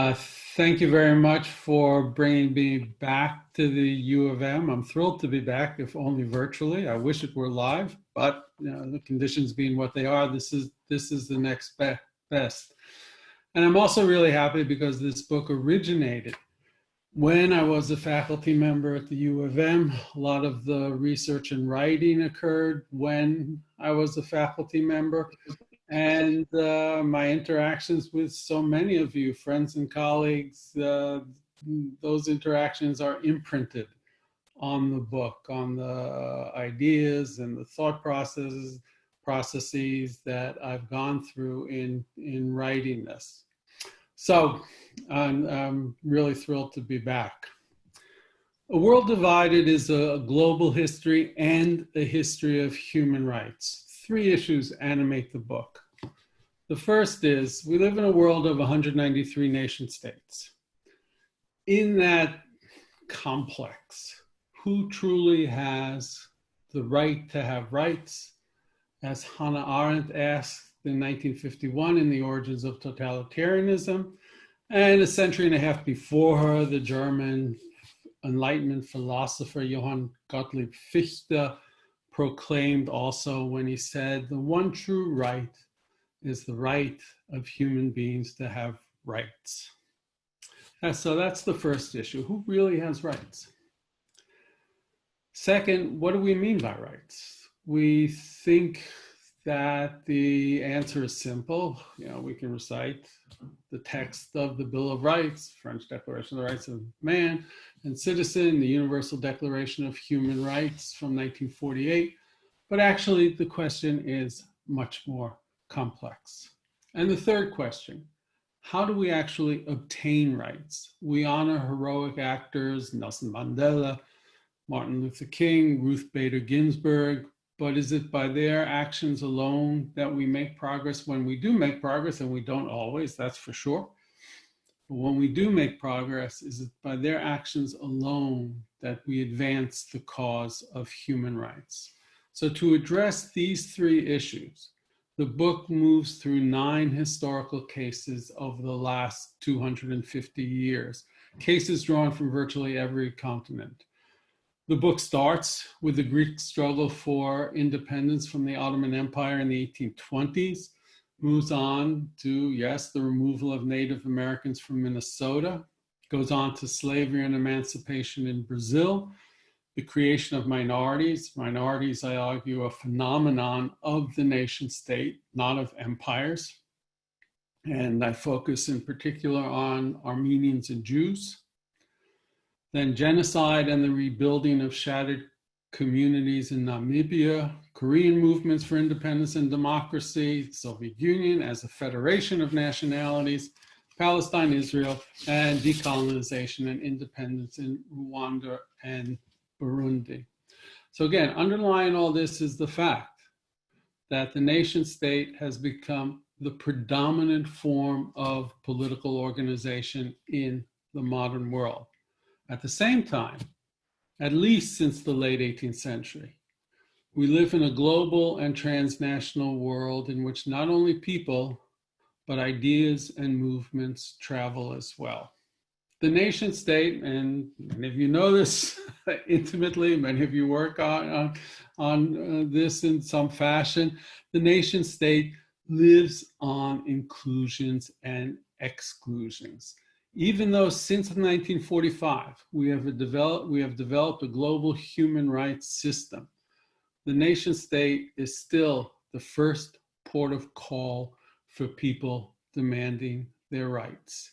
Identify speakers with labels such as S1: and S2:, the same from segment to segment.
S1: Uh, Thank you very much for bringing me back to the U of M. I'm thrilled to be back, if only virtually. I wish it were live, but the conditions being what they are, this is the next best. And I'm also really happy because this book originated when I was a faculty member at the U of M. A lot of the research and writing occurred when I was a faculty member. And my interactions with so many of you, friends and colleagues, those interactions are imprinted on the book, on the ideas and the thought processes that I've gone through in writing this. So I'm really thrilled to be back. A World Divided is a global history and a history of human rights. Three issues animate the book. The first is, we live in a world of 193 nation states. In that complex, who truly has the right to have rights? As Hannah Arendt asked in 1951 in The Origins of Totalitarianism, and a century and a half before her, the German Enlightenment philosopher Johann Gottlieb Fichte proclaimed also when he said, the one true right is the right of human beings to have rights. And so that's the first issue. Who really has rights? Second, what do we mean by rights? We think that the answer is simple. We can recite the text of the Bill of Rights, French Declaration of the Rights of Man and Citizen, the Universal Declaration of Human Rights from 1948. But actually, the question is much more complex. And the third question, how do we actually obtain rights? We honor heroic actors, Nelson Mandela, Martin Luther King, Ruth Bader Ginsburg, but is it by their actions alone that we make progress? When we do make progress, and we don't always, that's for sure, but when we do make progress, is it by their actions alone that we advance the cause of human rights? So to address these three issues, the book moves through 9 historical cases over the last 250 years, cases drawn from virtually every continent. The book starts with the Greek struggle for independence from the Ottoman Empire in the 1820s, moves on to, yes, the removal of Native Americans from Minnesota, goes on to slavery and emancipation in Brazil, the creation of minorities. Minorities, I argue, a phenomenon of the nation state, not of empires. And I focus in particular on Armenians and Jews. Then genocide and the rebuilding of shattered communities in Namibia, Korean movements for independence and democracy, Soviet Union as a federation of nationalities, Palestine, Israel, and decolonization and independence in Rwanda and Burundi. So again, underlying all this is the fact that the nation state has become the predominant form of political organization in the modern world. At the same time, at least since the late 18th century, we live in a global and transnational world in which not only people, but ideas and movements travel as well. The nation state, and many of you know this intimately, many of you work on this in some fashion, the nation state lives on inclusions and exclusions. Even though since 1945, we have developed a global human rights system, the nation state is still the first port of call for people demanding their rights.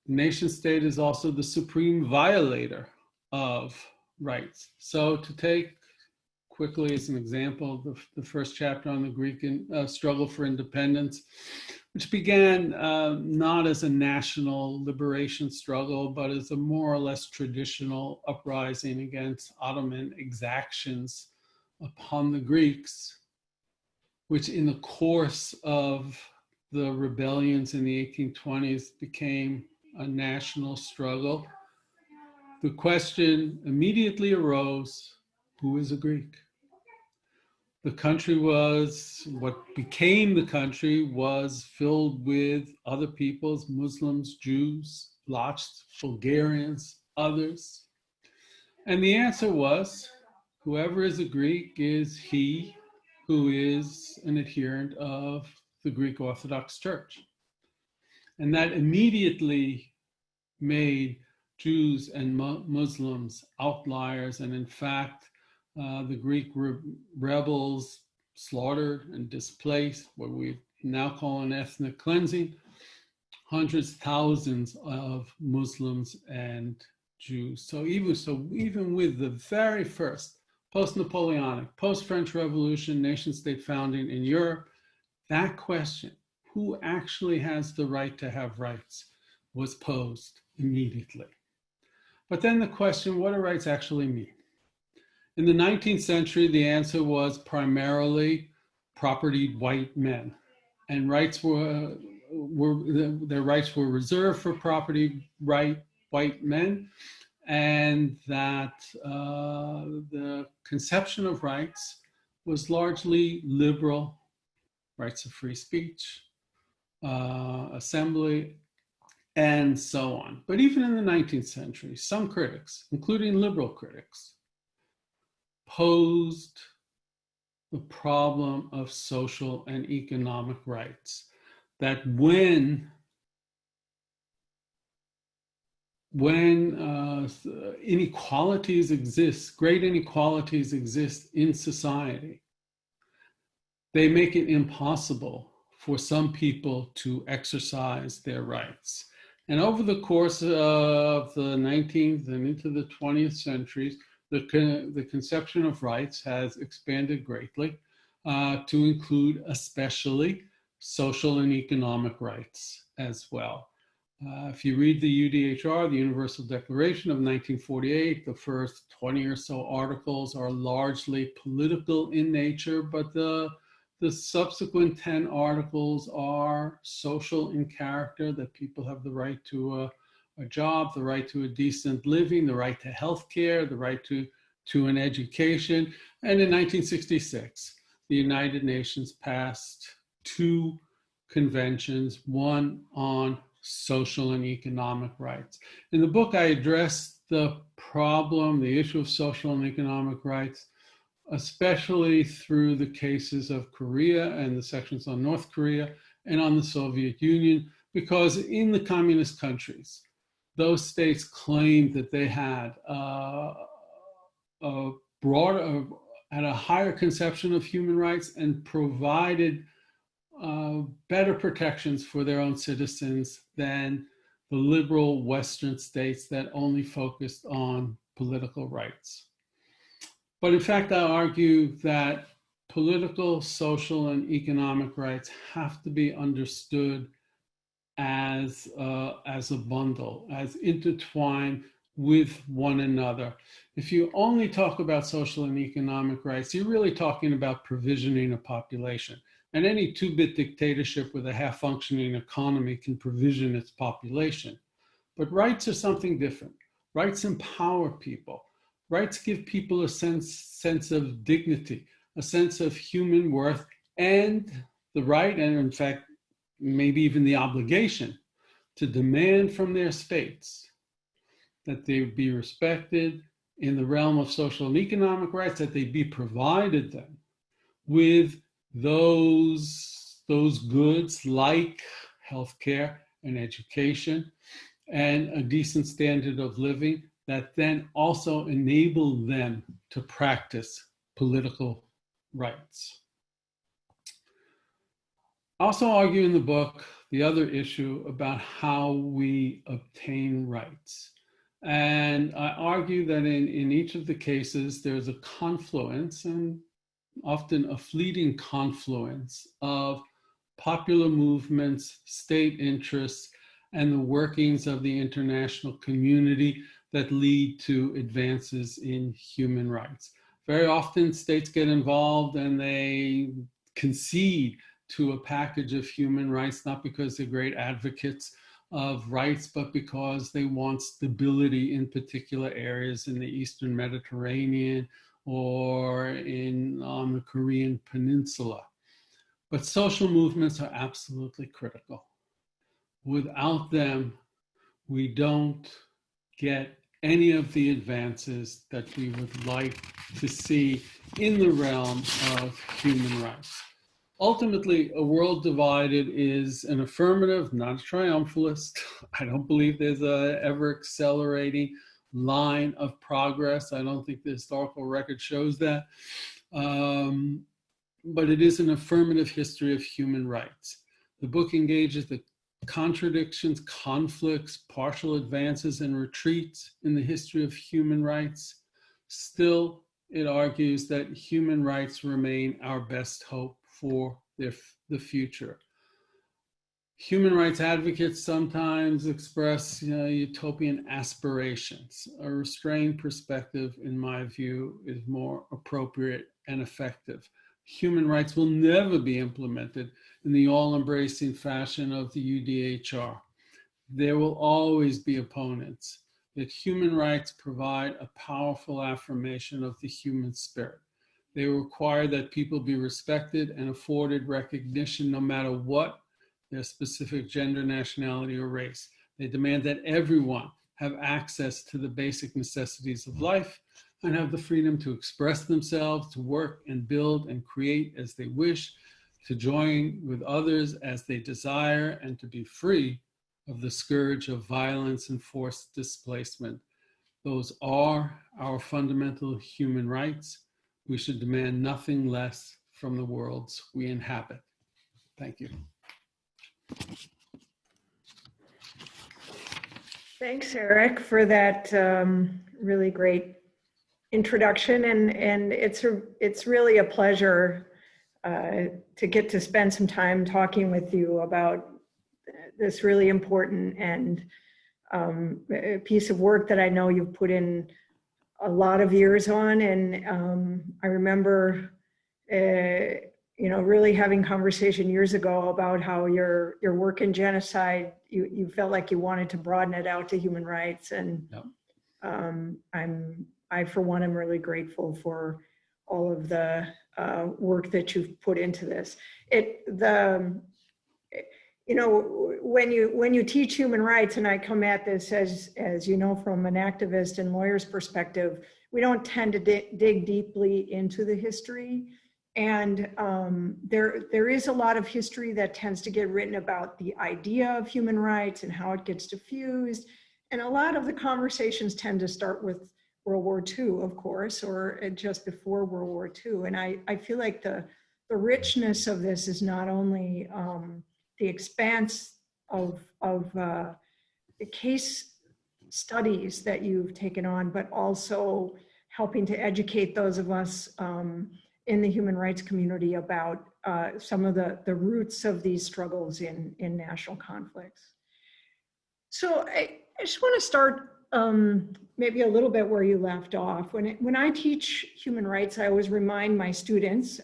S1: The nation state is also the supreme violator of rights. So to take quickly as an example, the first chapter on the Greek struggle for independence, which began not as a national liberation struggle, but as a more or less traditional uprising against Ottoman exactions upon the Greeks, which in the course of the rebellions in the 1820s became a national struggle. The question immediately arose, who is a Greek? The country was, what became the country was filled with other peoples, Muslims, Jews, Lats, Bulgarians, others. And the answer was, whoever is a Greek is he who is an adherent of the Greek Orthodox Church. And that immediately made Jews and Muslims outliers. And in fact, the Greek rebels slaughtered and displaced what we now call an ethnic cleansing, hundreds, thousands of Muslims and Jews. So even with the very first post-Napoleonic, post-French Revolution, nation-state founding in Europe, that question, who actually has the right to have rights, was posed immediately. But then the question, what do rights actually mean? In the 19th century, the answer was primarily propertied white men, and their rights were reserved for property white men, and that the conception of rights was largely liberal, rights of free speech, assembly, and so on. But even in the 19th century, some critics, including liberal critics, posed the problem of social and economic rights. That when inequalities exist, great inequalities exist in society, they make it impossible for some people to exercise their rights. And over the course of the 19th and into the 20th centuries, the conception of rights has expanded greatly to include especially social and economic rights as well. If you read the UDHR, the Universal Declaration of 1948, the first 20 or so articles are largely political in nature, but the subsequent 10 articles are social in character, that people have the right to a job, the right to a decent living, the right to health care, the right to an education. And in 1966, the United Nations passed two conventions, one on social and economic rights. In the book, I addressed the problem, the issue of social and economic rights, especially through the cases of Korea and the sections on North Korea and on the Soviet Union, because in the communist countries, those states claimed that they had had a higher conception of human rights and provided better protections for their own citizens than the liberal Western states that only focused on political rights. But in fact, I argue that political, social, and economic rights have to be understood as a bundle, as intertwined with one another. If you only talk about social and economic rights, you're really talking about provisioning a population. And any two-bit dictatorship with a half-functioning economy can provision its population. But rights are something different. Rights empower people. Rights give people a sense of dignity, a sense of human worth, and the right, and in fact, maybe even the obligation, to demand from their states that they be respected in the realm of social and economic rights, that they be provided then with those goods like healthcare and education and a decent standard of living that then also enable them to practice political rights. I also argue in the book the other issue about how we obtain rights. And I argue that in each of the cases, there's a confluence, and often a fleeting confluence, of popular movements, state interests, and the workings of the international community that lead to advances in human rights. Very often states get involved and they concede to a package of human rights, not because they're great advocates of rights, but because they want stability in particular areas in the Eastern Mediterranean or on the Korean Peninsula. But social movements are absolutely critical. Without them, we don't get any of the advances that we would like to see in the realm of human rights. Ultimately, a world divided is an affirmative, not a triumphalist. I don't believe there's a ever accelerating line of progress. I don't think the historical record shows that. But it is an affirmative history of human rights. The book engages the contradictions, conflicts, partial advances, and retreats in the history of human rights. Still, it argues that human rights remain our best hope for the future. Human rights advocates sometimes express, utopian aspirations. A restrained perspective, in my view, is more appropriate and effective. Human rights will never be implemented in the all-embracing fashion of the UDHR. There will always be opponents. Yet human rights provide a powerful affirmation of the human spirit. They require that people be respected and afforded recognition no matter what their specific gender, nationality, or race. They demand that everyone have access to the basic necessities of life and have the freedom to express themselves, to work and build and create as they wish, to join with others as they desire, and to be free of the scourge of violence and forced displacement. Those are our fundamental human rights. We should demand nothing less from the worlds we inhabit. Thank you.
S2: Thanks, Eric, for that really great introduction, and it's really a pleasure to get to spend some time talking with you about this really important and piece of work that I know you've put in a lot of years on. And I remember, really having conversation years ago about how your work in genocide, you felt like you wanted to broaden it out to human rights. And yep. I, for one, am really grateful for all of the work that you've put into this. When you teach human rights, and I come at this as you know, from an activist and lawyer's perspective, we don't tend to dig deeply into the history. And there is a lot of history that tends to get written about the idea of human rights and how it gets diffused. And a lot of the conversations tend to start with World War II, of course, or just before World War II. And I feel like the richness of this is not only the expanse of the case studies that you've taken on, but also helping to educate those of us in the human rights community about some of the roots of these struggles in national conflicts. So I just want to start maybe a little bit where you left off. When I teach human rights, I always remind my students,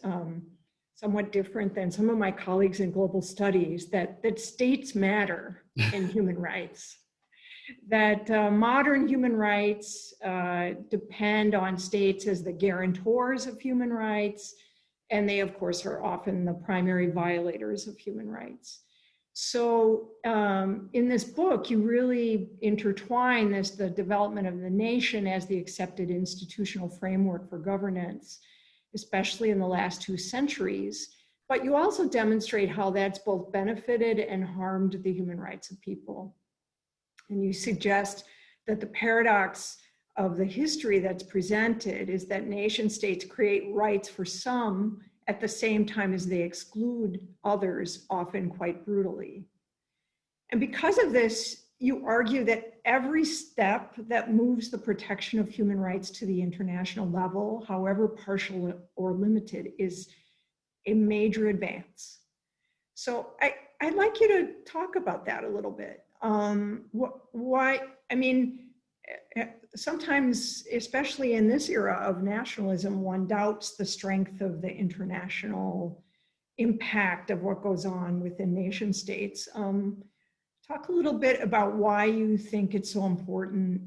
S2: somewhat different than some of my colleagues in global studies, that states matter in human rights. That modern human rights depend on states as the guarantors of human rights, and they, of course, are often the primary violators of human rights. So in this book, you really intertwine the development of the nation as the accepted institutional framework for governance, especially in the last 2 centuries. But you also demonstrate how that's both benefited and harmed the human rights of people. And you suggest that the paradox of the history that's presented is that nation states create rights for some at the same time as they exclude others, often quite brutally. And because of this, you argue that every step that moves the protection of human rights to the international level, however partial or limited, is a major advance. So I'd like you to talk about that a little bit. Why, I mean, sometimes, especially in this era of nationalism, one doubts the strength of the international impact of what goes on within nation states. Talk a little bit about why you think it's so important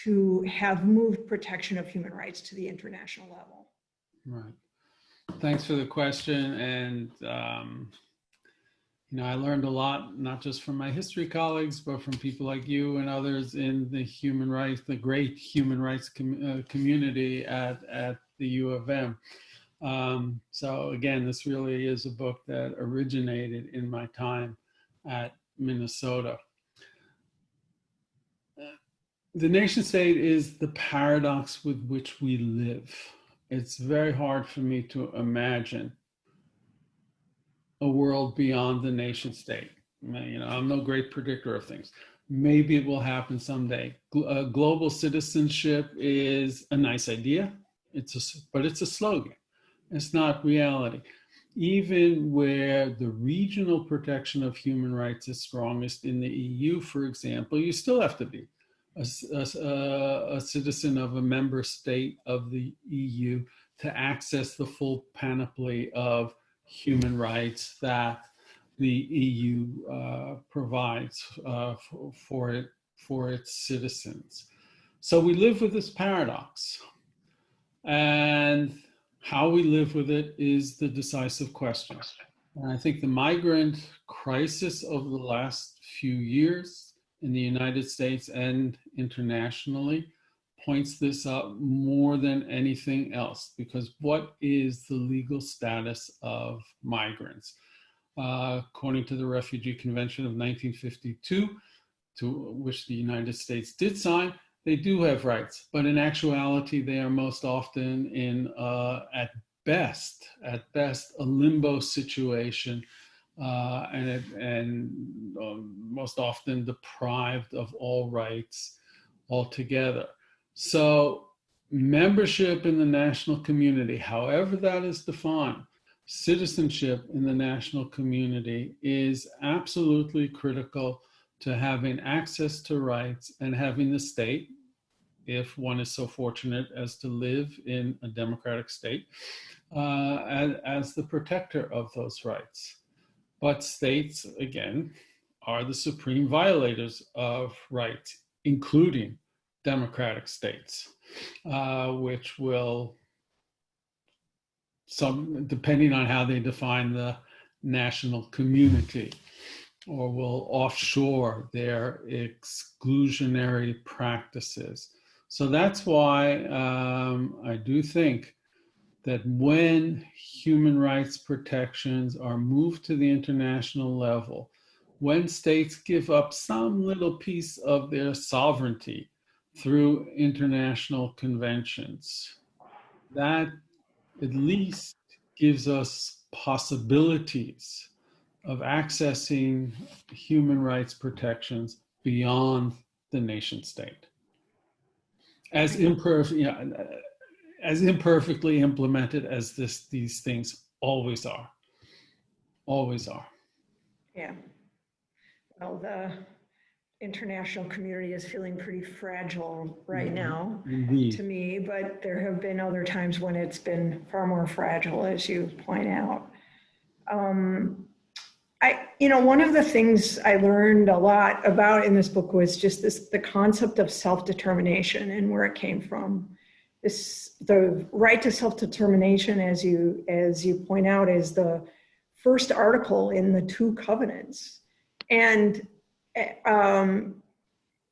S2: to have moved protection of human rights to the international level?
S1: Right. Thanks for the question. And, I learned a lot, not just from my history colleagues, but from people like you and others in the human rights, the great human rights community at the U of M. So again, this really is a book that originated in my time at Minnesota. The nation state is the paradox with which we live. It's very hard for me to imagine a world beyond the nation state. I'm no great predictor of things. Maybe it will happen someday. Global citizenship is a nice idea, but it's a slogan. It's not reality. Even where the regional protection of human rights is strongest in the EU, for example, you still have to be a citizen of a member state of the EU to access the full panoply of human rights that the EU provides for its citizens. So we live with this paradox, and how we live with it is the decisive question. And I think the migrant crisis over the last few years in the United States and internationally points this up more than anything else, because what is the legal status of migrants? According to the Refugee Convention of 1952, to which the United States did sign, they do have rights, but in actuality, they are most often in, at best, a limbo situation, and most often deprived of all rights altogether. So membership in the national community, however that is defined, citizenship in the national community is absolutely critical to having access to rights and having the state, if one is so fortunate as to live in a democratic state, as the protector of those rights. But states, again, are the supreme violators of rights, including democratic states, which will, depending on how they define the national community, or will offshore their exclusionary practices. So that's why I do think that when human rights protections are moved to the international level, when states give up some little piece of their sovereignty through international conventions, that at least gives us possibilities of accessing human rights protections beyond the nation state. As imperfectly implemented as these things always are.
S2: Yeah. Well, the international community is feeling pretty fragile right now,
S1: Indeed.
S2: To me, but there have been other times when it's been far more fragile, as you point out. One of the things I learned a lot about in this book was just the concept of self-determination and where it came from. The right to self-determination, as you point out, is the first article in the two covenants. And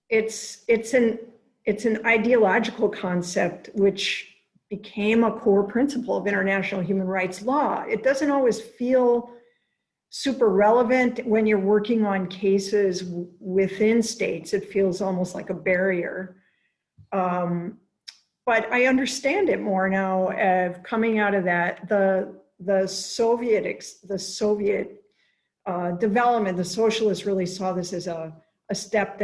S2: it's an ideological concept which became a core principle of international human rights law. It doesn't always feel super relevant when you're working on cases within states. It feels almost like a barrier. But I understand it more now, coming out of that. The Soviet development, the socialists really saw this as a step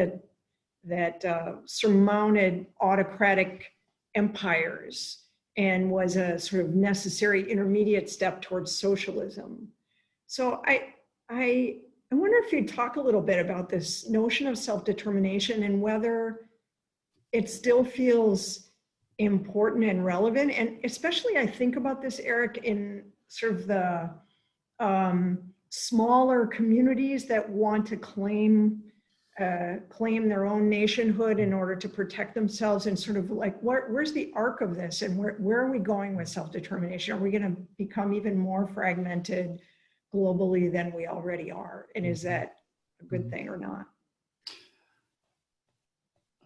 S2: that surmounted autocratic empires and was a sort of necessary intermediate step towards socialism. So I wonder if you'd talk a little bit about this notion of self-determination and whether it still feels important and relevant. And especially I think about this, Eric, in sort of the smaller communities that want to claim claim their own nationhood in order to protect themselves, and sort of like, where's the arc of this, and where are we going with self-determination? Are we going to become even more fragmented globally than we already are? And is that a good thing or not?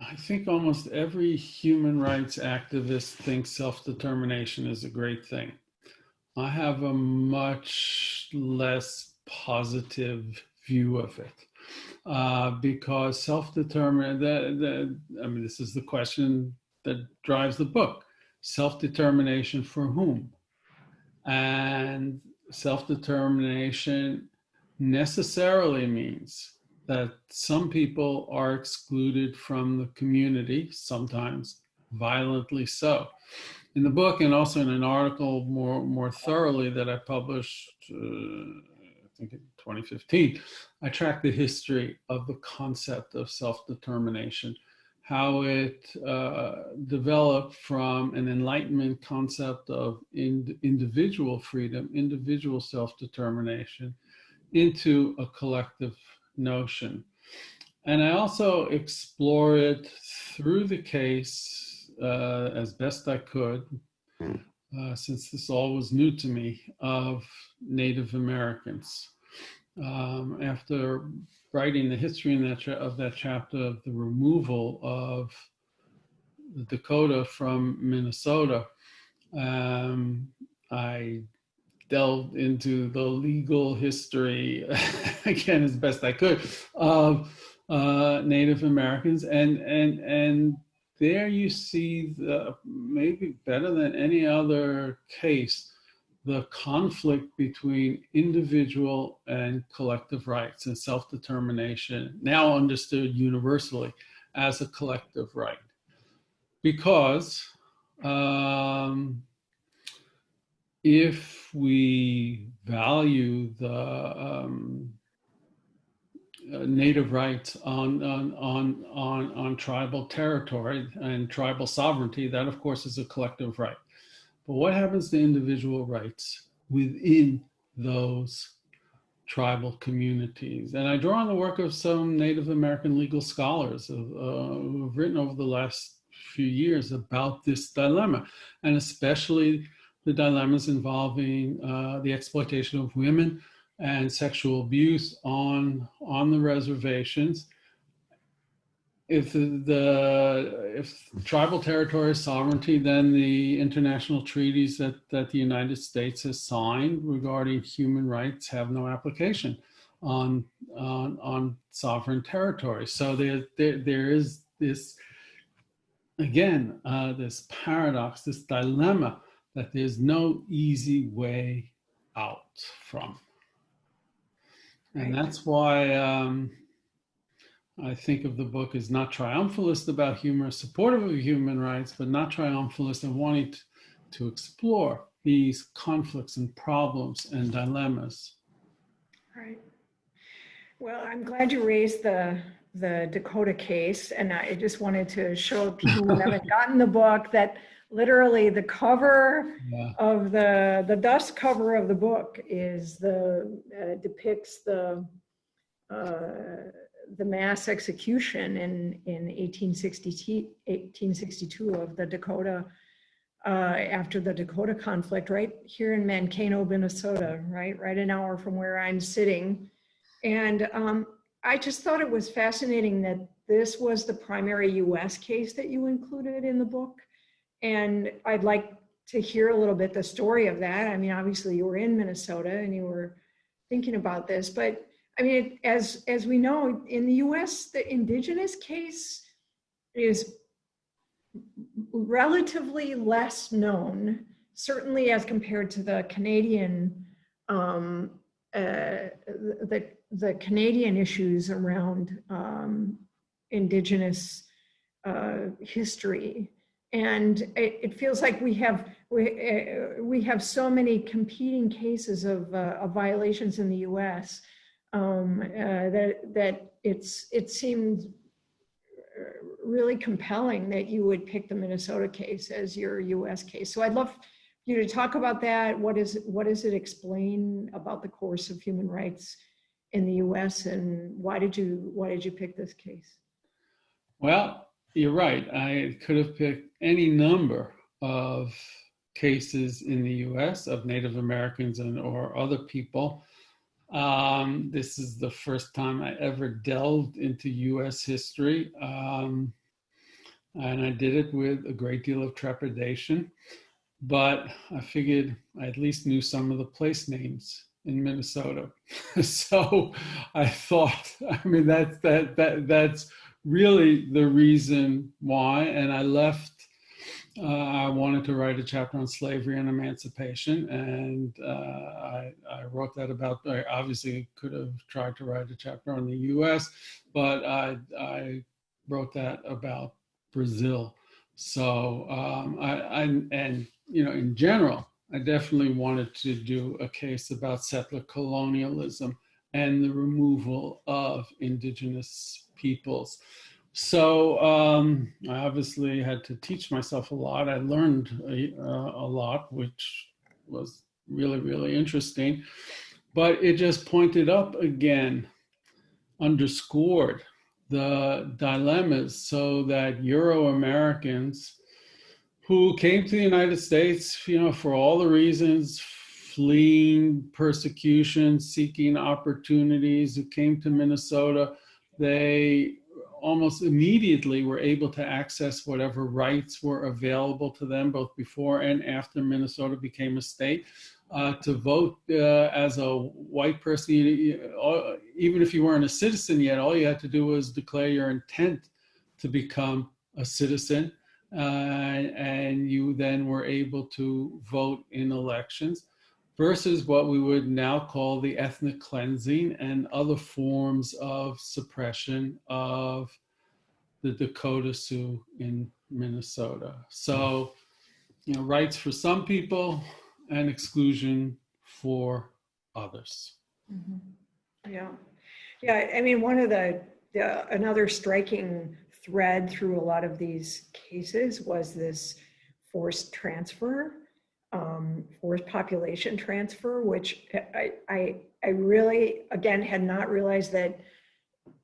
S1: I think almost every human rights activist thinks self-determination is a great thing. I have a much less positive view of it because self-determination, I mean, this is the question that drives the book. Self-determination for whom? And self-determination necessarily means that some people are excluded from the community, sometimes violently so. In the book, and also in an article more thoroughly that I published, I think in 2015, I tracked the history of the concept of self-determination, how it developed from an Enlightenment concept of individual freedom, individual self-determination, into a collective notion. And I also explore it through the case as best I could, since this all was new to me, of Native Americans. After writing the history of that chapter of the removal of the Dakota from Minnesota, I delved into the legal history, again, as best I could, of Native Americans. And there you see, maybe better than any other case, the conflict between individual and collective rights and self-determination, now understood universally as a collective right. Because if we value the native rights on tribal territory and tribal sovereignty, that of course is a collective right. But what happens to individual rights within those tribal communities? And I draw on the work of some Native American legal scholars who have written over the last few years about this dilemma, and especially the dilemmas involving the exploitation of women and sexual abuse on the reservations. If tribal territory is sovereignty, then the international treaties that the United States has signed regarding human rights have no application on sovereign territory. So there is this, again, this paradox, this dilemma that there's no easy way out from. And that's why I think of the book as not triumphalist about humor, supportive of human rights, but not triumphalist and wanting to explore these conflicts and problems and dilemmas.
S2: Right. Well, I'm glad you raised the Dakota case, and I just wanted to show people who haven't gotten the book that literally the cover of the dust cover of the book is depicts the mass execution in 1862 of the Dakota, after the Dakota conflict, right here in Mankato, Minnesota, right an hour from where I'm sitting. And I just thought it was fascinating that this was the primary US case that you included in the book. And I'd like to hear a little bit the story of that. I mean, obviously you were in Minnesota and you were thinking about this, but I mean, as we know, in the US, the indigenous case is relatively less known, certainly as compared to the Canadian, the Canadian issues around indigenous history. And it feels like we have so many competing cases of violations in the US. That it seemed really compelling that you would pick the Minnesota case as your US case. So I'd love you to talk about that. What does it explain about the course of human rights in the U.S. and why did you pick this case?
S1: Well, you're right. I could have picked any number of cases in the U.S. of Native Americans and or other people. This is the first time I ever delved into U.S. history, and I did it with a great deal of trepidation. But I figured I at least knew some of the place names in Minnesota. So I thought, I mean, that's really the reason why. And I left. I wanted to write a chapter on slavery and emancipation, and I wrote that about. I obviously could have tried to write a chapter on the U.S., but I wrote that about Brazil. So and in general, I definitely wanted to do a case about settler colonialism and the removal of indigenous peoples. So I obviously had to teach myself a lot. I learned a lot, which was really, really interesting. But it just pointed up again, underscored the dilemmas so that Euro-Americans who came to the United States, for all the reasons, fleeing persecution, seeking opportunities, who came to Minnesota, they almost immediately were able to access whatever rights were available to them, both before and after Minnesota became a state. To vote as a white person, even if you weren't a citizen yet, all you had to do was declare your intent to become a citizen. And you then were able to vote in elections, versus what we would now call the ethnic cleansing and other forms of suppression of the Dakota Sioux in Minnesota. So, rights for some people and exclusion for others.
S2: Mm-hmm. Yeah. I mean, one of another striking thread through a lot of these cases was this forced transfer, forced population transfer, which I really, again, had not realized that.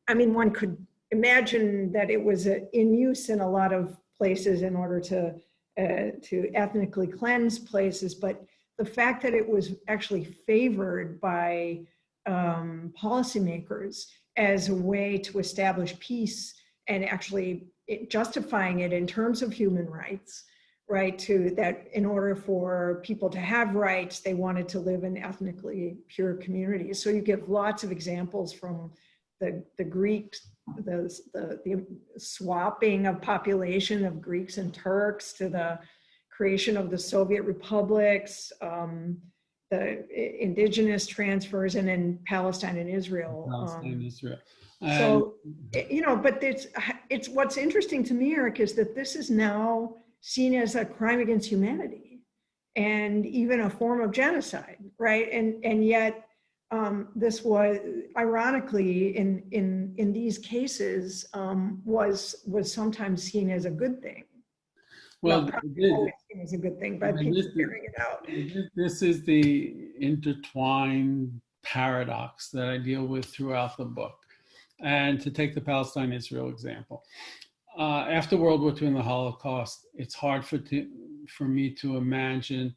S2: I mean, one could imagine that it was in use in a lot of places in order to ethnically cleanse places, but the fact that it was actually favored by policymakers as a way to establish peace and actually justifying it in terms of human rights, right? To that, in order for people to have rights, they wanted to live in ethnically pure communities. So you give lots of examples from the Greeks, the swapping of population of Greeks and Turks, to the creation of the Soviet republics, the indigenous transfers, and then Palestine and Israel. So, but it's what's interesting to me, Eric, is that this is now seen as a crime against humanity and even a form of genocide, right? And yet this was, ironically, in these cases, was sometimes seen as a good thing.
S1: Well,
S2: always seen as a good thing, but people figuring it out.
S1: This is the intertwined paradox that I deal with throughout the book. And to take the Palestine-Israel example, after World War II and the Holocaust, it's hard for me to imagine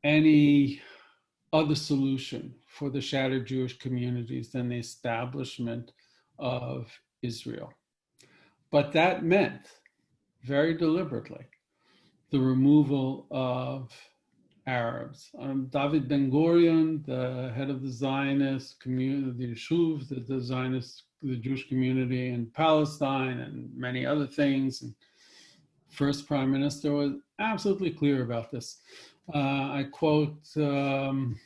S1: any other solution for the shattered Jewish communities than the establishment of Israel. But that meant, very deliberately, the removal of Arabs. David Ben-Gurion, the head of the Zionist community, the Yishuv, the Jewish community in Palestine, and many other things, and first prime minister, was absolutely clear about this. I quote from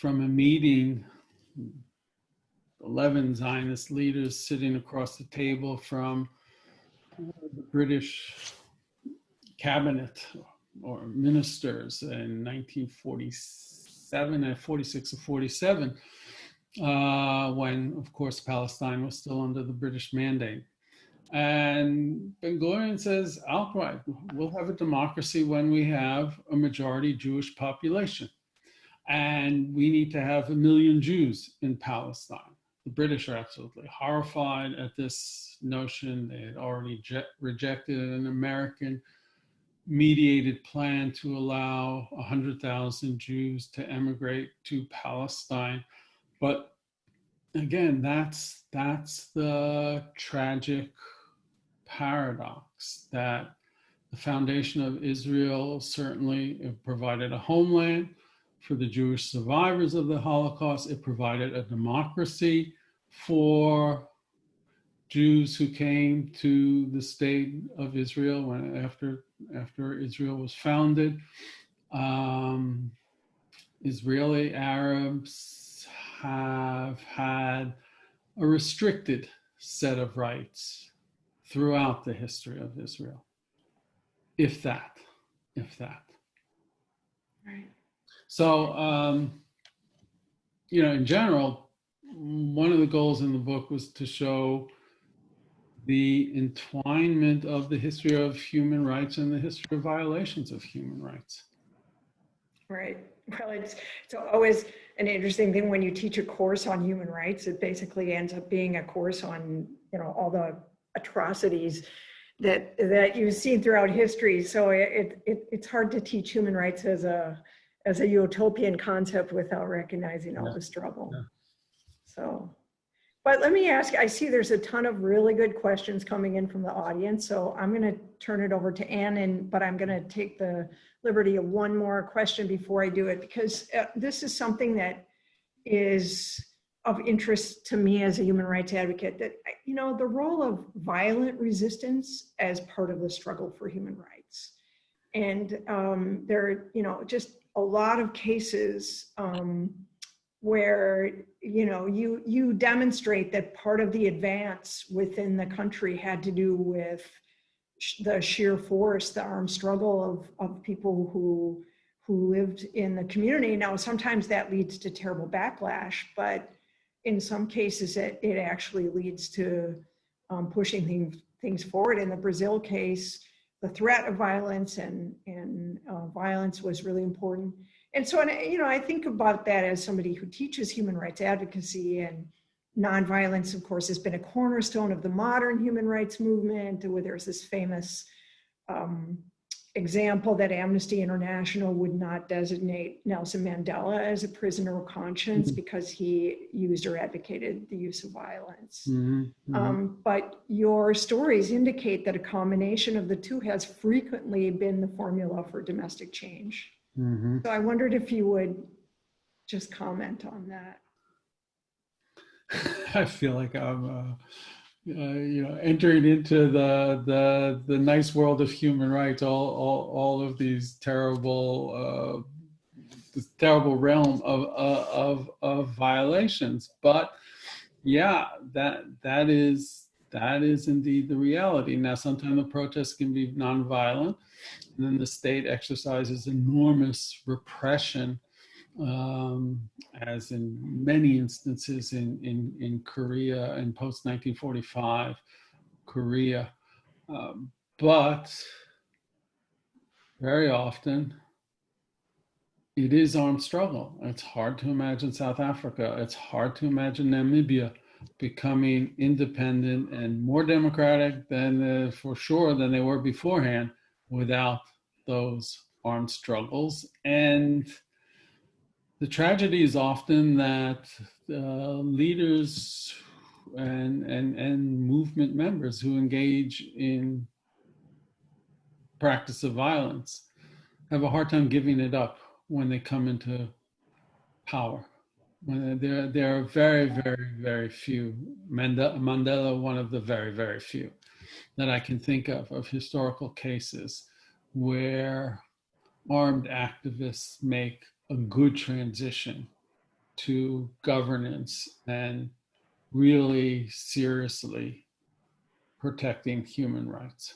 S1: a meeting, 11 Zionist leaders sitting across the table from the British cabinet or ministers in 1947, 46 or 47, when, of course, Palestine was still under the British mandate. And Ben-Gurion says outright, we'll have a democracy when we have a majority Jewish population. and we need to have 1 million Jews in Palestine. The British are absolutely horrified at this notion. They had already rejected an American mediated plan to allow 100,000 Jews to emigrate to Palestine. But again, that's the tragic paradox, that the foundation of Israel certainly provided a homeland for the Jewish survivors of the Holocaust. It provided a democracy for Jews who came to the state of Israel after Israel was founded. Israeli Arabs have had a restricted set of rights throughout the history of Israel, if that.
S2: Right.
S1: So, in general, one of the goals in the book was to show the entwinement of the history of human rights and the history of violations of human rights.
S2: Right. Well, it's always an interesting thing when you teach a course on human rights. It basically ends up being a course on, all the atrocities that you've seen throughout history. So it's hard to teach human rights as a utopian concept without recognizing all the struggle.
S1: Yeah.
S2: So, but let me ask, I see there's a ton of really good questions coming in from the audience. So I'm going to turn it over to Ann, but I'm going to take the liberty of one more question before I do it, because this is something that is of interest to me as a human rights advocate, that, the role of violent resistance as part of the struggle for human rights. And there are, just a lot of cases where, you demonstrate that part of the advance within the country had to do with the sheer force, the armed struggle of people who lived in the community. Now, sometimes that leads to terrible backlash, but in some cases it actually leads to pushing things forward. In the Brazil case, the threat of violence and violence was really important. And so, I think about that as somebody who teaches human rights advocacy, and nonviolence, of course, has been a cornerstone of the modern human rights movement, where there's this famous example that Amnesty International would not designate Nelson Mandela as a prisoner of conscience because he used or advocated the use of violence. But your stories indicate that a combination of the two has frequently been the formula for domestic change. So I wondered if you would just comment on that.
S1: I feel like I'm, entering into the nice world of human rights. All of these terrible, this terrible realm of violations. But yeah, that is indeed the reality. Now, sometimes the protests can be nonviolent, and then the state exercises enormous repression. As in many instances in Korea, in post-1945 Korea. But very often it is armed struggle. It's hard to imagine South Africa. It's hard to imagine Namibia becoming independent and more democratic than, for sure, than they were beforehand without those armed struggles. And the tragedy is often that leaders and movement members who engage in practice of violence have a hard time giving it up when they come into power. When there are very, very, very few. Mandela, one of the very, very few that I can think of historical cases where armed activists make a good transition to governance and really seriously protecting human rights.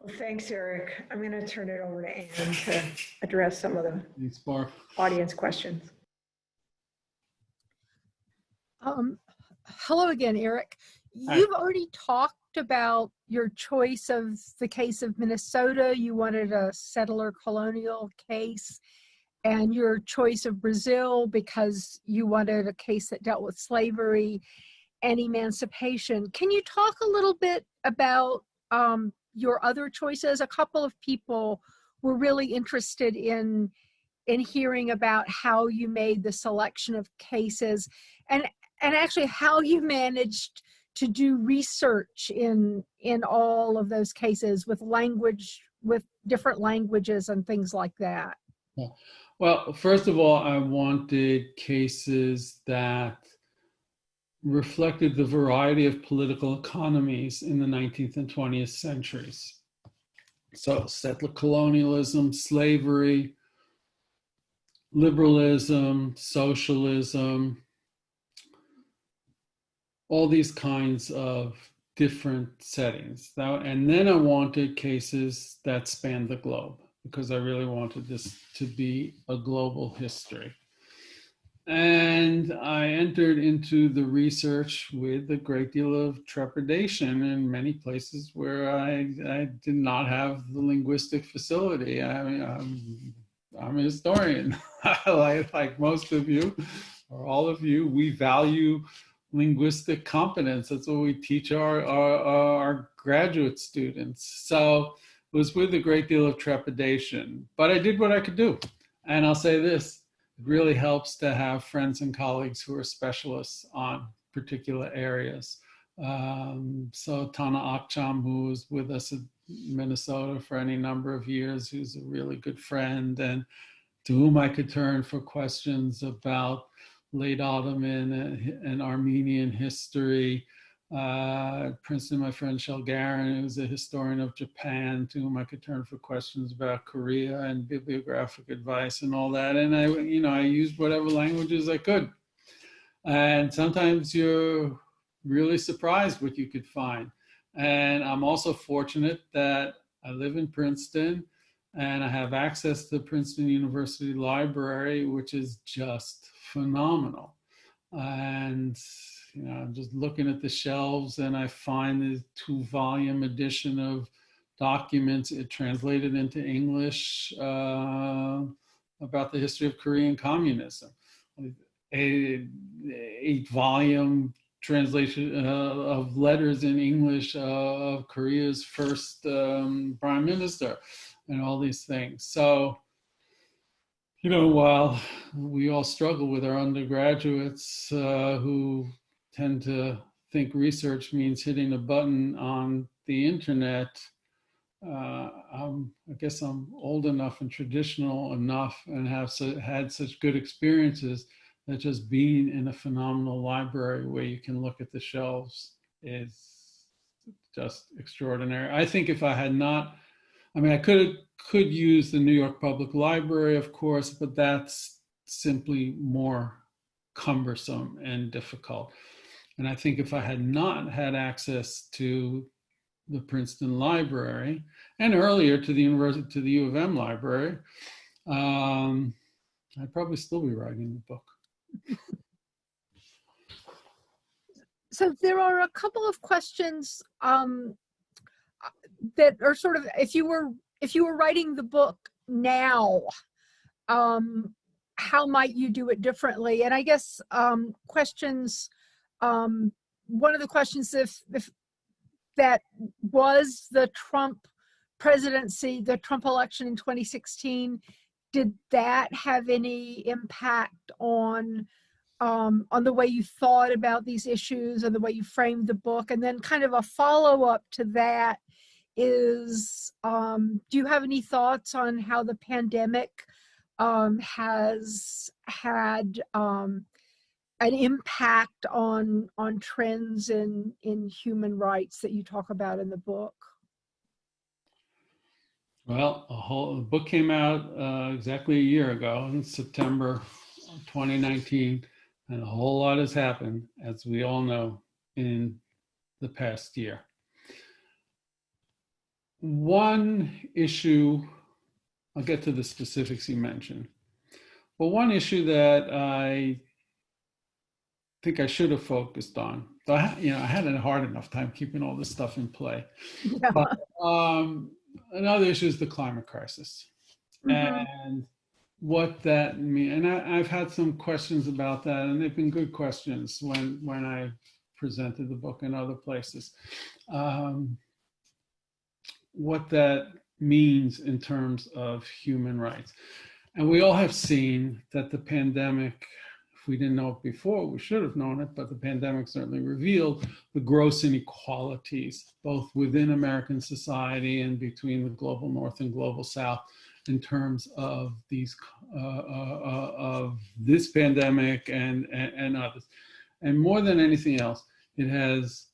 S2: Well, thanks, Eric. I'm going to turn it over to Anne to address some of the audience questions.
S3: Hello again, Eric. You've already talked about your choice of the case of Minnesota. You wanted a settler colonial case, and your choice of Brazil because you wanted a case that dealt with slavery and emancipation. Can you talk a little bit about your other choices? A couple of people were really interested in hearing about how you made the selection of cases, and actually how you managed to do research in all of those cases with different languages and things like that.
S1: Well, first of all, I wanted cases that reflected the variety of political economies in the 19th and 20th centuries. So settler colonialism, slavery, liberalism, socialism, all these kinds of different settings. And then I wanted cases that spanned the globe, because I really wanted this to be a global history. And I entered into the research with a great deal of trepidation in many places where I did not have the linguistic facility. I mean, I'm a historian. like most of you, or all of you, we value linguistic competence. That's what we teach our graduate students. So it was with a great deal of trepidation, but I did what I could do. And I'll say this, it really helps to have friends and colleagues who are specialists on particular areas. So Tana Akcham, who was with us in Minnesota for any number of years, who's a really good friend and to whom I could turn for questions about late Ottoman and Armenian history. Princeton, my friend Shel Garin, who's a historian of Japan, to whom I could turn for questions about Korea and bibliographic advice and all that. And I used whatever languages I could. And sometimes you're really surprised what you could find. And I'm also fortunate that I live in Princeton and I have access to the Princeton University Library, which is just phenomenal. And I'm just looking at the shelves and I find the 2-volume edition of documents translated into English about the history of Korean communism. A 8-volume translation of letters in English of Korea's first prime minister and all these things. So, while we all struggle with our undergraduates who tend to think research means hitting a button on the internet, I guess I'm old enough and traditional enough and have had such good experiences that just being in a phenomenal library where you can look at the shelves is just extraordinary. I think if I had not, I could use the New York Public Library, of course, but that's simply more cumbersome and difficult. And I think if I had not had access to the Princeton Library and earlier to the U of M Library, I'd probably still be writing the book.
S3: So there are a couple of questions that are sort of, if you were writing the book now, how might you do it differently? And I guess questions, one of the questions, if that was the Trump presidency, the Trump election in 2016, did that have any impact on the way you thought about these issues and the way you framed the book? And then kind of a follow-up to that is, do you have any thoughts on how the pandemic has had an impact on trends in human rights that you talk about in the book?
S1: Well, the book came out exactly a year ago in September 2019, and a whole lot has happened, as we all know, in the past year. One issue, I'll get to the specifics you mentioned, but one issue that I think I should have focused on. So I had a hard enough time keeping all this stuff in play.
S3: Yeah.
S1: But another issue is the climate crisis
S3: Mhm.
S1: and what that means. And I've had some questions about that, and they've been good questions when I presented the book in other places. What that means in terms of human rights. And we all have seen that the pandemic, if we didn't know it before, we should have known it, but the pandemic certainly revealed the gross inequalities, both within American society and between the global North and global South, in terms of these of this pandemic and others. And more than anything else, it has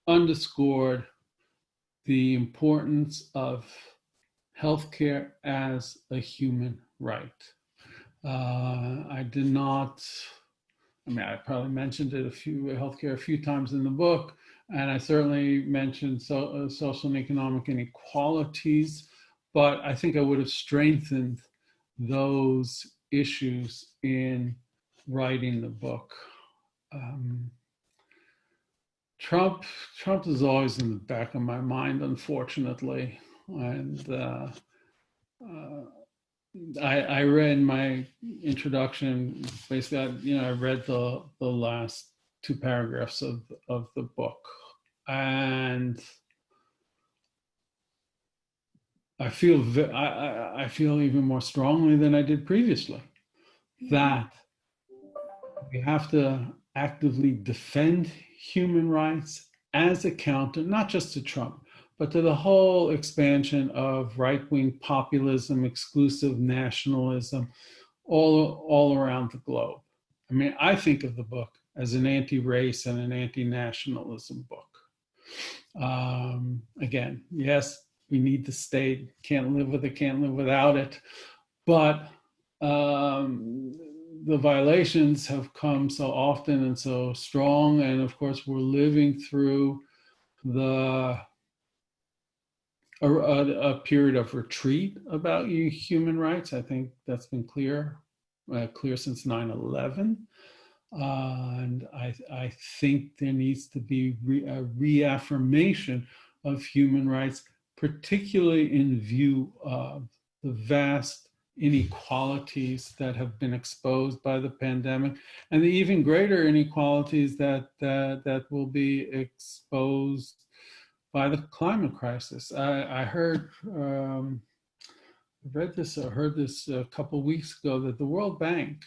S1: underscored the importance of healthcare as a human right. I did not, I mean, I probably mentioned it healthcare a few times in the book, and I certainly mentioned social and economic inequalities, but I think I would have strengthened those issues in writing the book. Trump is always in the back of my mind, unfortunately, and I read my introduction. Basically, I read the last two paragraphs of the book, and I feel I feel even more strongly than I did previously that we have to actively defend human rights as a counter, not just to Trump, but to the whole expansion of right-wing populism, exclusive nationalism, all around the globe. I mean, I think of the book as an anti-race and an anti-nationalism book. Again, yes, we need the state, can't live with it, can't live without it, but the violations have come so often and so strong, and of course we're living through a period of retreat about human rights. I think that's been clear since 9/11. And I think there needs to be a reaffirmation of human rights, particularly in view of the vast inequalities that have been exposed by the pandemic, and the even greater inequalities that will be exposed by the climate crisis. I heard, read this or heard this a couple of weeks ago, that the World Bank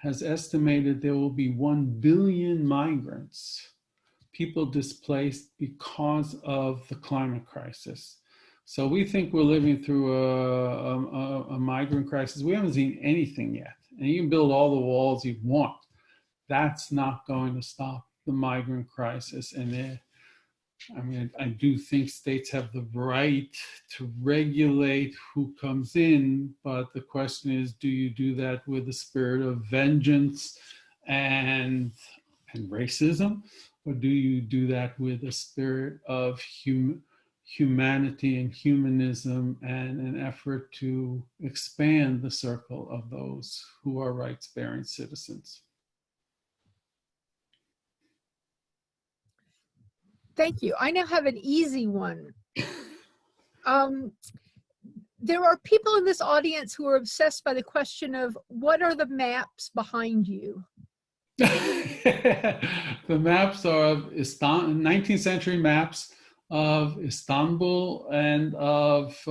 S1: has estimated there will be 1 billion migrants, people displaced because of the climate crisis. So we think we're living through a migrant crisis. We haven't seen anything yet. And you can build all the walls you want. That's not going to stop the migrant crisis. And I do think states have the right to regulate who comes in, but the question is, do you do that with a spirit of vengeance and racism, or do you do that with a spirit of humanity and humanism and an effort to expand the circle of those who are rights-bearing citizens?
S3: Thank you. I now have an easy one. There are people in this audience who are obsessed by the question of what are the maps behind you?
S1: The maps are of 19th century maps of Istanbul and of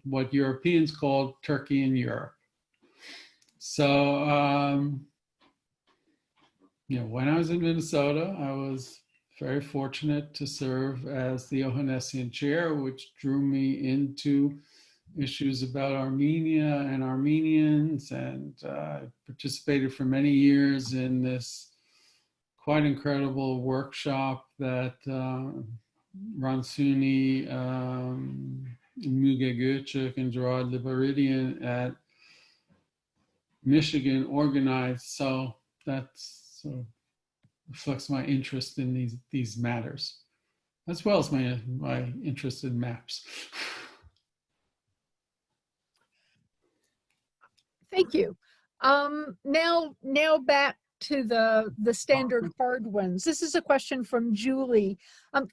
S1: what Europeans called Turkey and Europe. So, when I was in Minnesota, I was very fortunate to serve as the Johannesian chair, which drew me into issues about Armenia and Armenians, and participated for many years in this quite incredible workshop that Ransuni, Müge Göçek, and Gerard Liberidian at Michigan organized. So that sort of reflects my interest in these matters, as well as my interest in maps.
S3: Thank you. Now back to the standard hard ones. This is a question from Julie.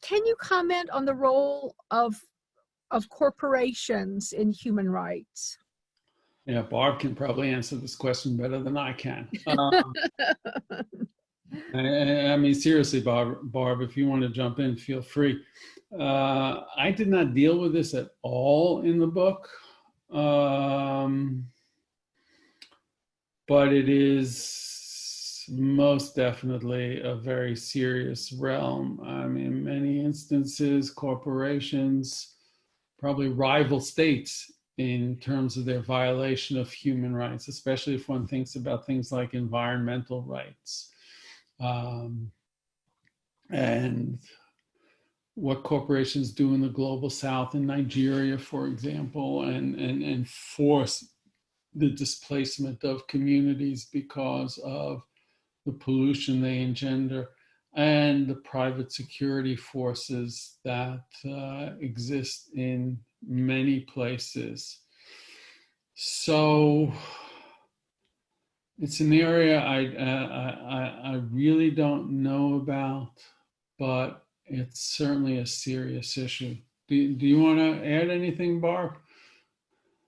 S3: Can you comment on the role of corporations in human rights?
S1: Yeah, Barb can probably answer this question better than I can. I mean, seriously, Barb, if you want to jump in, feel free. I did not deal with this at all in the book, but it is most definitely a very serious realm. I mean, in many instances, corporations probably rival states in terms of their violation of human rights, especially if one thinks about things like environmental rights. And what corporations do in the global south, in Nigeria, for example, and force the displacement of communities because of the pollution they engender, and the private security forces that exist in many places. So it's an area I really don't know about, but it's certainly a serious issue. Do you want to add anything, Barb?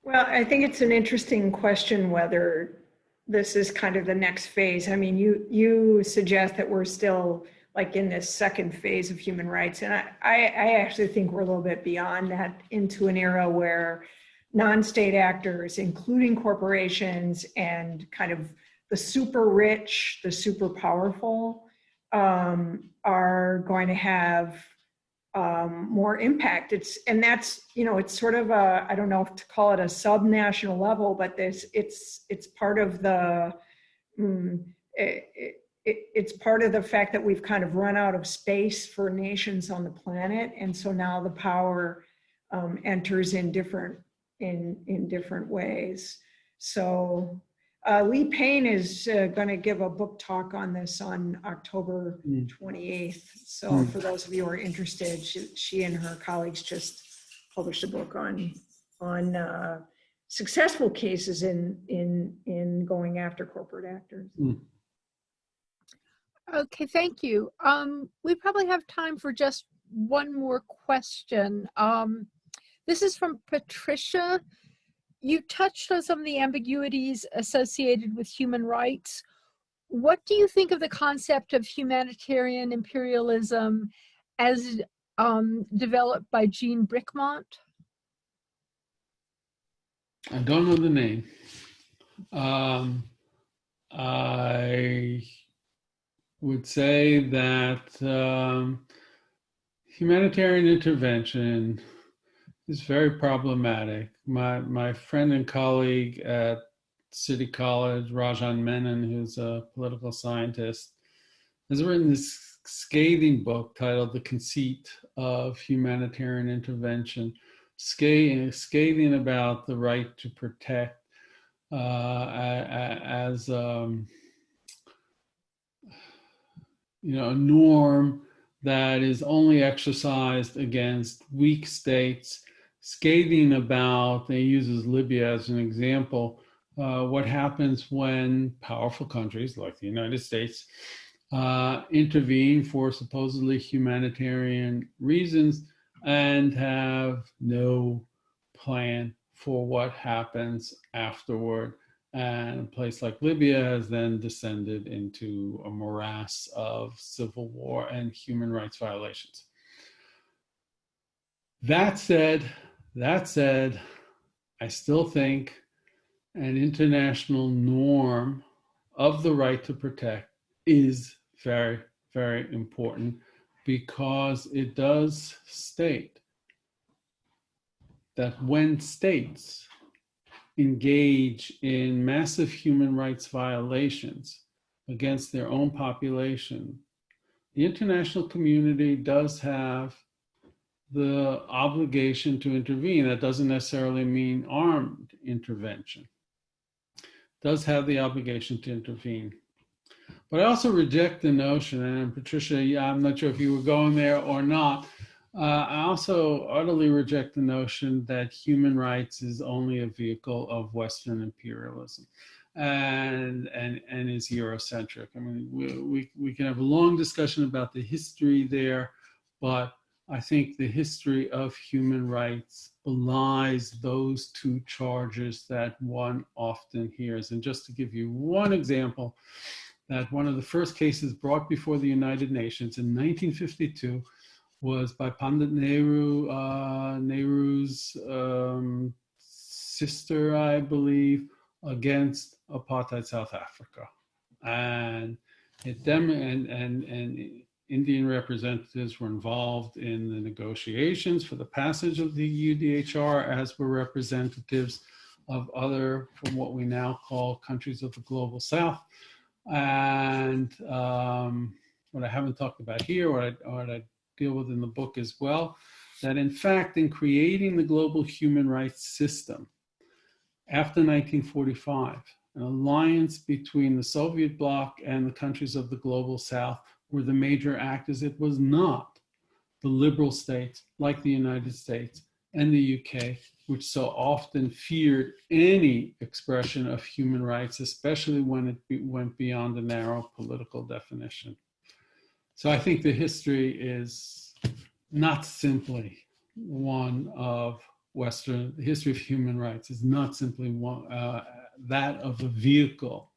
S2: Well, I think it's an interesting question whether this is kind of the next phase. I mean, you suggest that we're still like in this second phase of human rights. And I actually think we're a little bit beyond that, into an era where non-state actors, including corporations and kind of the super rich, the super powerful, are going to have more impact. That's it's sort of a, I don't know if to call it a sub-national level, but it's part of the it's part of the fact that we've kind of run out of space for nations on the planet, and so now the power enters in different ways. So Lee Payne is going to give a book talk on this on October 28th. So for those of you who are interested, she and her colleagues just published a book on successful cases in going after corporate actors.
S3: Okay, thank you. We probably have time for just one more question. This is from Patricia. You touched on some of the ambiguities associated with human rights. What do you think of the concept of humanitarian imperialism as developed by Jean Bricmont?
S1: I don't know the name. I would say that humanitarian intervention is very problematic. My friend and colleague at City College, Rajan Menon, who's a political scientist, has written this scathing book titled The Conceit of Humanitarian Intervention, scathing about the right to protect as a norm that is only exercised against weak states, scathing about, he uses Libya as an example, what happens when powerful countries like the United States intervene for supposedly humanitarian reasons and have no plan for what happens afterward. And a place like Libya has then descended into a morass of civil war and human rights violations. That said, I still think an international norm of the right to protect is very, very important, because it does state that when states engage in massive human rights violations against their own population, the international community does have the obligation to intervene. That doesn't necessarily mean armed intervention. It does have the obligation to intervene. But I also reject the notion, and Patricia, I'm not sure if you were going there or not, I also utterly reject the notion that human rights is only a vehicle of Western imperialism. and is Eurocentric. I mean, we can have a long discussion about the history there, but I think the history of human rights belies those two charges that one often hears. And just to give you one example, that one of the first cases brought before the United Nations in 1952 was by Pandit Nehru, Nehru's sister, I believe, against apartheid South Africa. And Indian representatives were involved in the negotiations for the passage of the UDHR, as were representatives of other, from what we now call countries of the Global South. And what I haven't talked about here, what I deal with in the book as well, that in fact, in creating the global human rights system, after 1945, an alliance between the Soviet bloc and the countries of the Global South were the major actors. It was not the liberal states like the United States and the UK, which so often feared any expression of human rights, especially when it went beyond a narrow political definition. So I think the history is not simply one of the history of human rights is not simply one, that of a vehicle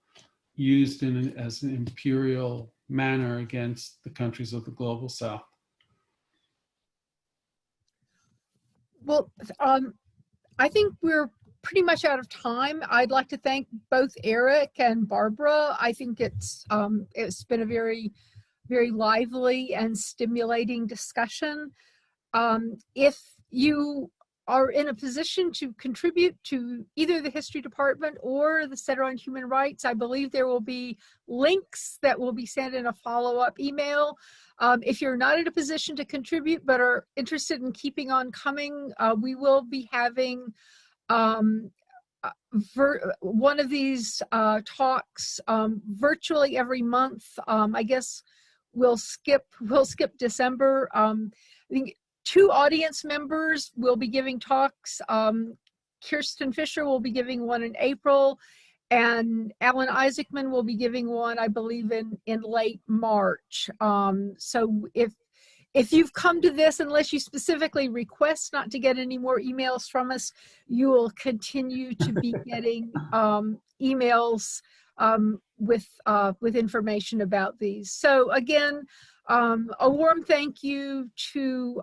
S1: used as an imperial manner against the countries of the Global South.
S3: Well, I think we're pretty much out of time. I'd like to thank both Eric and Barbara. I think it's been a very, very lively and stimulating discussion. If you are in a position to contribute to either the History Department or the Center on Human Rights, I believe there will be links that will be sent in a follow-up email. If you're not in a position to contribute but are interested in keeping on coming, we will be having one of these talks virtually every month. I guess we'll skip December. I think 2 audience members will be giving talks. Kirsten Fisher will be giving one in April, and Alan Isaacman will be giving one, I believe, in late March. So if you've come to this, unless you specifically request not to get any more emails from us, you will continue to be getting emails with information about these. So again, a warm thank you to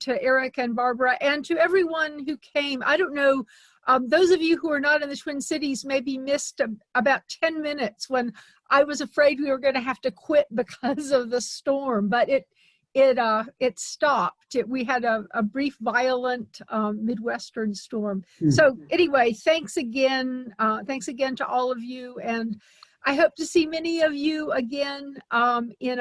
S3: Eric and Barbara and to everyone who came. I don't know, those of you who are not in the Twin Cities maybe missed about 10 minutes when I was afraid we were going to have to quit because of the storm, but it stopped. We had a brief, violent Midwestern storm. So anyway, thanks again to all of you, and I hope to see many of you again in